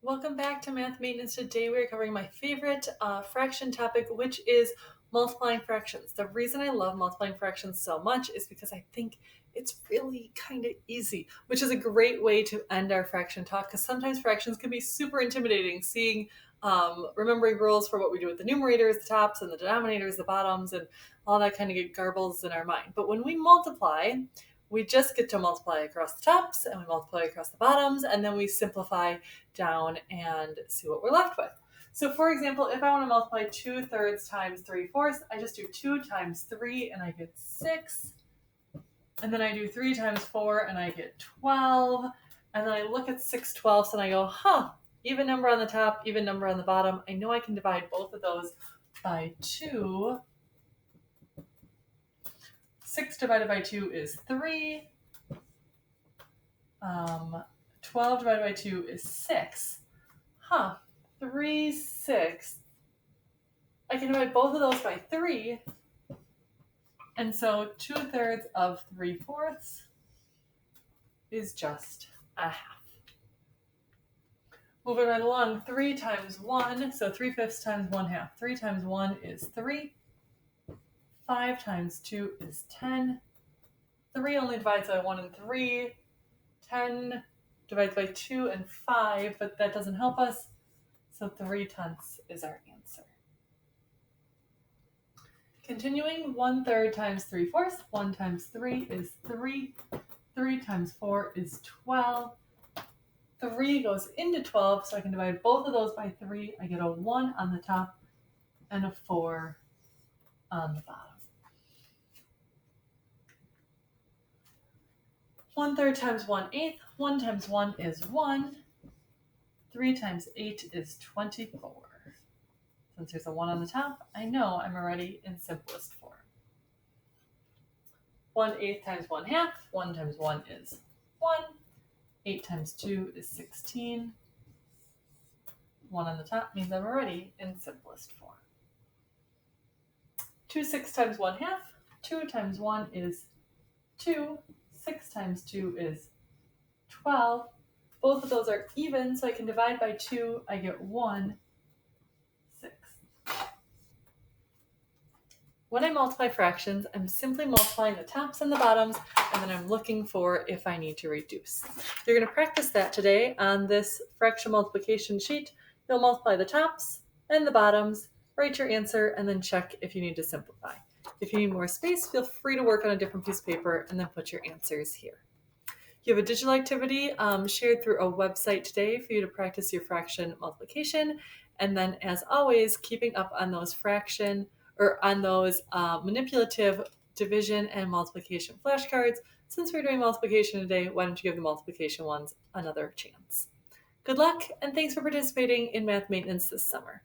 Welcome back to Math Maintenance. Today we're covering my favorite fraction topic, which is multiplying fractions. The reason I love multiplying fractions so much is because I think it's really kind of easy, which is a great way to end our fraction talk because sometimes fractions can be super intimidating. Remembering rules for what we do with the numerators, the tops, and the denominators, the bottoms, and all that kind of get garbles in our mind. But when we multiply, we just get to multiply across the tops and we multiply across the bottoms, and then we simplify down and see what we're left with. So for example, if I want to multiply 2/3 times 3/4, I just do 2 times 3 and I get 6. And then I do 3 times 4 and I get 12. And then I look at 6/12 and I go, even number on the top, even number on the bottom. I know I can divide both of those by 2. 6 divided by 2 is 3. 12 divided by 2 is 6. 3/6. I can divide both of those by 3. And so 2/3 of 3/4 is just a half. Moving right along, 3 times 1, so 3/5 times 1/2. 3 times 1 is 3. 5 times 2 is 10. 3 only divides by 1 and 3. 10 divides by 2 and 5, but that doesn't help us. So 3/10 is our answer. Continuing, 1/3 times 3/4. 1 times 3 is 3. 3 times 4 is 12. 3 goes into 12, so I can divide both of those by 3. I get a 1 on the top and a 4 on the bottom. 1/3 times 1/8. 1 times 1 is 1. 3 times 8 is 24. Since there's a 1 on the top, I know I'm already in simplest form. 1/8 times 1/2. 1 times 1 is 1. 8 times 2 is 16. 1 on the top means I'm already in simplest form. 2/6 times 1/2. 2 times 1 is 2. 6 times 2 is 12. Both of those are even, so I can divide by 2. I get 1/6. When I multiply fractions, I'm simply multiplying the tops and the bottoms, and then I'm looking for if I need to reduce. You're going to practice that today on this fraction multiplication sheet. You'll multiply the tops and the bottoms, write your answer, and then check if you need to simplify. If you need more space, feel free to work on a different piece of paper and then put your answers here. You have a digital activity shared through a website today for you to practice your fraction multiplication. And then, as always, keeping up on those manipulative division and multiplication flashcards. Since we're doing multiplication today, why don't you give the multiplication ones another chance? Good luck, and thanks for participating in Math Maintenance this summer.